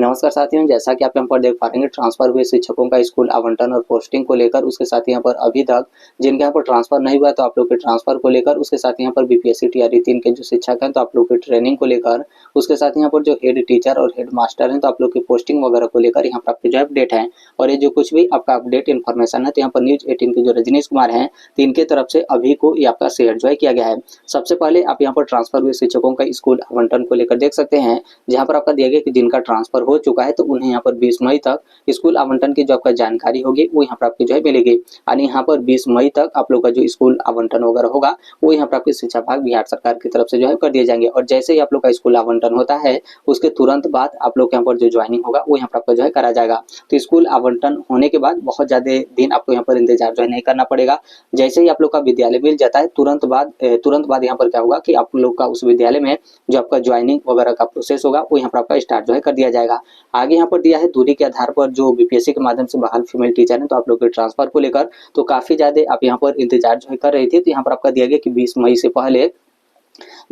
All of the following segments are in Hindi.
नमस्कार साथियों, जैसा कि आप यहाँ पर देख पा रहे हैं ट्रांसफर हुए शिक्षकों का स्कूल आवंटन और पोस्टिंग को लेकर, उसके साथ यहाँ पर अभी तक जिनके यहाँ पर ट्रांसफर नहीं हुआ तो आप लोग के ट्रांसफर को लेकर, उसके साथ यहाँ पर बीपीएससी टीआरई 3 के जो शिक्षक हैं तो आप लोग की ट्रेनिंग को लेकर, उसके साथ यहाँ पर जो हेड टीचर और हेड मास्टर हैं तो आप लोग की पोस्टिंग वगैरह को लेकर यहाँ पर आपके जो अपडेट है। और ये जो कुछ भी आपका अपडेट इन्फॉर्मेशन है तो यहाँ पर न्यूज 18 के जो रजनीश कुमार हैं तो इनके तरफ से अभी को ये आपका शेयर जो है किया गया है। सबसे पहले आप यहाँ पर ट्रांसफर हुए शिक्षकों का स्कूल आवंटन को लेकर देख सकते हैं, जहाँ पर आपका दिया गया कि जिनका ट्रांसफर हो चुका है तो उन्हें यहाँ पर 20 मई तक स्कूल आवंटन की जो आपका जानकारी होगी वो यहाँ पर आपकी जो है मिलेगी। यानी यहाँ पर 20 मई तक आप लोग का जो स्कूल आवंटन वगैरह होगा वो यहाँ पर आपकी शिक्षा विभाग बिहार सरकार की तरफ से जो है कर दिए जाएंगे। और जैसे ही आप लोग का स्कूल आवंटन होता है उसके तुरंत बाद आप लोग यहाँ पर जो ज्वाइनिंग होगा वो यहाँ पर आपका जो है करा जाएगा। तो स्कूल आवंटन होने के बाद बहुत ज्यादा दिन आपको यहाँ पर इंतजार जो है नहीं करना पड़ेगा। जैसे ही आप लोग का विद्यालय मिल जाता है तुरंत बाद यहाँ पर क्या होगा कि आप लोग का उस विद्यालय में जो आपका ज्वाइनिंग वगैरह का प्रोसेस होगा वो यहाँ पर आपका स्टार्ट जो है कर दिया जाएगा। आगे यहाँ पर दिया है दूरी के आधार पर जो बीपीएससी के माध्यम से बहाल फीमेल टीचर हैं तो आप लोग के ट्रांसफर को लेकर तो काफी ज्यादा आप यहाँ पर इंतजार जो है कर रहे थे। तो यहाँ पर आपका दिया गया कि 20 मई से पहले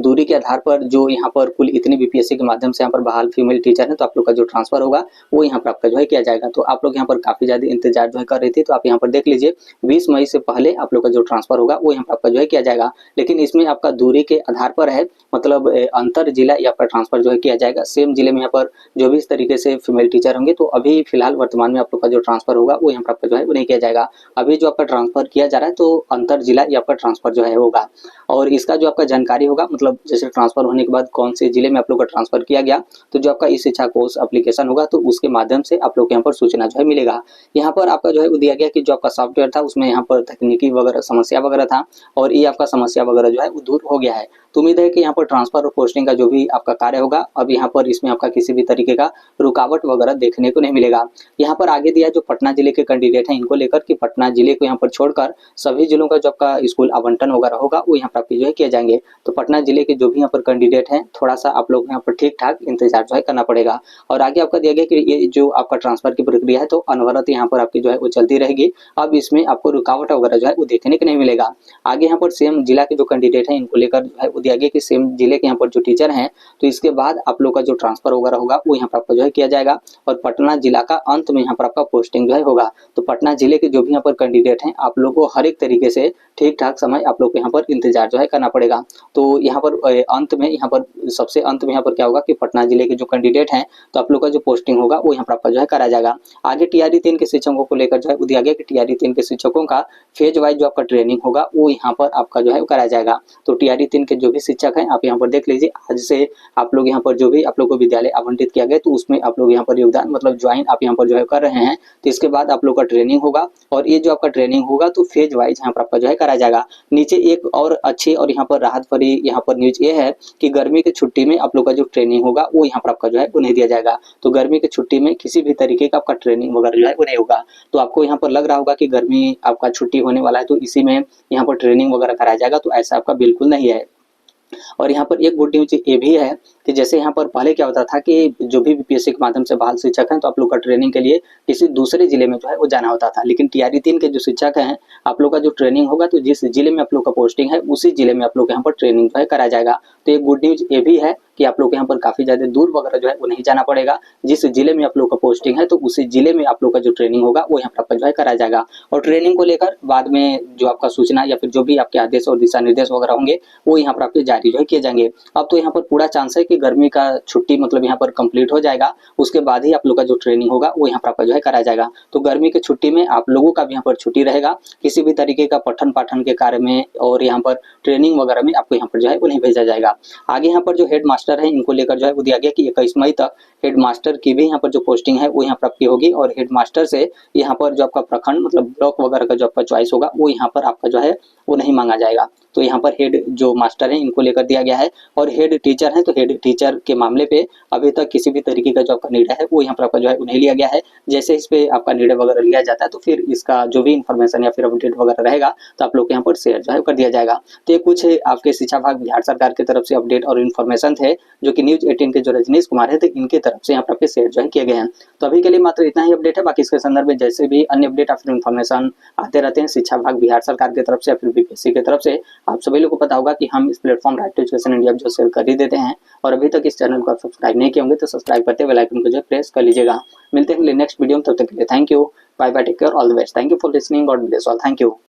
दूरी के आधार पर जो यहाँ पर कुल इतनी बीपीएससी के माध्यम से यहाँ पर बहाल फीमेल टीचर है तो आप लोग का जो ट्रांसफर होगा वो यहाँ पर आपका जो है किया जाएगा। तो आप लोग यहाँ पर काफी ज्यादा इंतजार जो है कर रहे थे तो आप यहाँ पर देख लीजिए 20 मई से पहले आप लोग का जो ट्रांसफर होगा वो यहाँ पर आपका जो है किया जाएगा। लेकिन इसमें आपका दूरी के आधार पर है, मतलब अंतर जिला या आपका ट्रांसफर जो है किया जाएगा। सेम जिले में यहाँ पर जो भी इस तरीके से फीमेल टीचर होंगे तो अभी फिलहाल वर्तमान में आप लोग का जो ट्रांसफर होगा वो यहाँ पर आपका जो है वो नहीं किया जाएगा। अभी जो आपका ट्रांसफर किया जा रहा है तो अंतर जिला या आपका ट्रांसफर जो है होगा। और इसका जो आपका जानकारी होगा, मतलब जैसे ट्रांसफर होने के बाद कौन से जिले में आप लोग का ट्रांसफर किया गया तो जो आपका ई शिक्षा कोर्स एप्लीकेशन होगा तो उसके माध्यम से आप लोग को यहाँ पर सूचना जो है मिलेगा। यहाँ पर आपका जो है वो दिया गया कि जो आपका सॉफ्टवेयर था उसमें यहाँ पर तकनीकी वगैरह समस्या वगैरह था और ये आपका समस्या वगैरह जो है वो दूर हो गया है। तो उम्मीद है कि यहाँ पर ट्रांसफर और पोस्टिंग का जो भी आपका कार्य होगा अब यहाँ पर इसमें आपका किसी भी तरीके का रुकावट वगैरह देखने को नहीं मिलेगा। यहाँ पर आगे दिया जो पटना जिले के कैंडिडेट हैं इनको लेकर कि पटना जिले को यहाँ पर छोड़कर सभी जिलों का जो आपका स्कूल आवंटन वगैरह होगा वो यहाँ पर आपके जो है किए जाएंगे। तो पटना जिले के जो भी यहाँ पर कैंडिडेट हैं थोड़ा सा आप लोग यहाँ पर ठीक ठाक इंतजार जो है करना पड़ेगा। और आगे आपका दिया गया कि ये जो आपका ट्रांसफर की प्रक्रिया है तो अनवरत यहाँ पर आपकी जो है वो चलती रहेगी। अब इसमें आपको रुकावट वगैरह जो है वो देखने को नहीं मिलेगा। आगे यहाँ पर सेम जिला के जो कैंडिडेट हैं इनको लेकर जो है वो दिया गया कि सेम जिले के यहाँ पर जो टीचर हैं तो इसके बाद आप लोग का जो ट्रांसफर वगैरह होगा वो यहाँ पर आपका जो है किया जाएगा। और पटना जिला का अंत में यहाँ पर आपका पोस्टिंग जो है होगा। तो पटना जिले के जो भी यहाँ पर कैंडिडेट हैं आप लोग को हर एक तरीके से ठीक ठाक समय आप लोग को यहाँ पर इंतजार जो है करना पड़ेगा। तो यहाँ पर अंत में यहाँ पर सबसे अंत में यहाँ पर क्या होगा कि पटना जिले के जो कैंडिडेट हैं तो आप लोग का जो पोस्टिंग होगा वो यहाँ पर आपका जो है करा जाएगा। आगे टीआरई 3 के शिक्षकों को लेकर जो है दिया गया कि टीआरई 3 के शिक्षकों का फेज वाइज जो आपका ट्रेनिंग होगा वो यहाँ पर आपका जो है कराया जाएगा। तो टीआरई 3 के जो भी शिक्षक हैं आप यहाँ पर देख लीजिए, आज से आप लोग यहाँ पर जो भी आप लोग को विद्यालय आवंटित किया गया तो उसमें आप लोग यहाँ पर योगदान मतलब ज्वाइन आप यहाँ पर जो है कर रहे हैं। तो इसके बाद आप लोग का ट्रेनिंग होगा और ये जो आपका ट्रेनिंग होगा तो फेज वाइज यहाँ पर आपका जो है कराया जाएगा। नीचे एक और अच्छी और यहाँ पर राहत भरी यहाँ पर न्यूज ये है कि गर्मी की छुट्टी में आप लोग का जो ट्रेनिंग होगा वो यहाँ पर आपका जो है वो नहीं दिया जाएगा। तो गर्मी की छुट्टी में किसी भी तरीके का आपका ट्रेनिंग वगैरह जो है वो नहीं होगा। तो आपको यहाँ पर लग रहा होगा कि गर्मी आपका छुट्टी होने वाला है तो इसी में यहाँ पर ट्रेनिंग वगैरह कराया जाएगा, तो ऐसा आपका बिल्कुल नहीं है। और यहाँ पर एक गुड न्यूज ये भी है कि जैसे यहाँ पर पहले क्या होता था कि जो भी बीपीएससी के माध्यम से बहाल शिक्षक हैं तो आप लोग का ट्रेनिंग के लिए किसी दूसरे जिले में जो है वो जाना होता था। लेकिन टीआरई 3 के जो शिक्षक हैं आप लोग का जो ट्रेनिंग होगा तो जिस जिले में आप लोग का पोस्टिंग है उसी जिले में आप लोग यहाँ पर ट्रेनिंग जो है कराया जाएगा। तो एक गुड न्यूज ये भी है कि आप लोग यहाँ पर काफी ज्यादा दूर वगैरह जो है वो नहीं जाना पड़ेगा। जिस जिले में आप लोग का पोस्टिंग है तो उसी जिले में आप लोग का जो ट्रेनिंग होगा वो यहाँ पर आपका जो है कराया जाएगा। और ट्रेनिंग को लेकर बाद में जो आपका सूचना या फिर जो भी आपके आदेश और दिशा निर्देश वगैरह होंगे वो यहाँ पर आपके जारी जो है किए जाएंगे। अब तो यहाँ पर पूरा चांस है कि गर्मी का छुट्टी मतलब यहाँ पर कंप्लीट हो जाएगा, उसके बाद ही आप लोग का जो ट्रेनिंग होगा वो यहाँ पर आपका जो है कराया जाएगा। तो गर्मी की छुट्टी में आप लोगों का भी यहाँ पर छुट्टी रहेगा, किसी भी तरीके का पठन पाठन के कार्य में और यहाँ पर ट्रेनिंग वगैरह में आपको यहाँ पर जो है वो नहीं भेजा जाएगा। आगे यहाँ पर जो हेड मास्टर है इनको लेकर जो है वो दिया गया कि 21 मई तक हेड मास्टर की भी यहाँ पर जो पोस्टिंग है वो यहाँ पर आपकी होगी। और हेड मास्टर से यहाँ पर जो आपका प्रखंड मतलब ब्लॉक वगैरह का जो आपका चॉइस होगा वो यहाँ पर आपका जो है वो नहीं मांगा जाएगा। तो यहाँ पर हेड जो मास्टर है इनको लेकर दिया गया है। और हेड टीचर है तो हेड टीचर के मामले पे अभी तक किसी भी तरीके का जो आपका निर्णय है वो यहाँ पर आपका जो है वो नहीं लिया गया है। जैसे इस पे आपका निर्णय वगैरह लिया जाता है तो फिर इसका जो भी इन्फॉर्मेशन या फिर अपडेट वगैरह रहेगा तो आप लोग के यहाँ पर शेयर जो है कर दिया जाएगा। तो ये कुछ आपके शिक्षा विभाग बिहार सरकार की तरफ से अपडेट और इन्फॉर्मेशन थे जो कि न्यूज़ 18 के जो रजनीश कुमार है तो इनकी तरफ से यहाँ पर आपके शेयर जो है किए गए हैं। तो अभी के लिए मात्र इतना ही अपडेट है, बाकी इसके संदर्भ में जैसे भी अन्य अपडेट या फिर इन्फॉर्मेशन आते रहते हैं शिक्षा विभाग बिहार सरकार की तरफ से या फिर बीपीएससी की तरफ से, आप सभी लोगों को पता होगा कि हम इस platform right to education India जो शेयर कर ही देते हैं। और अभी तक इस चैनल को आप सब्सक्राइब नहीं किए होंगे तो सब्सक्राइब करते बेल आइकन को जो प्रेस कर लीजिएगा। मिलते हैं नेक्स्ट वीडियो में, तब तक के लिए thank you, bye bye, take care, all the best, thank you for listening, God bless all, thank you.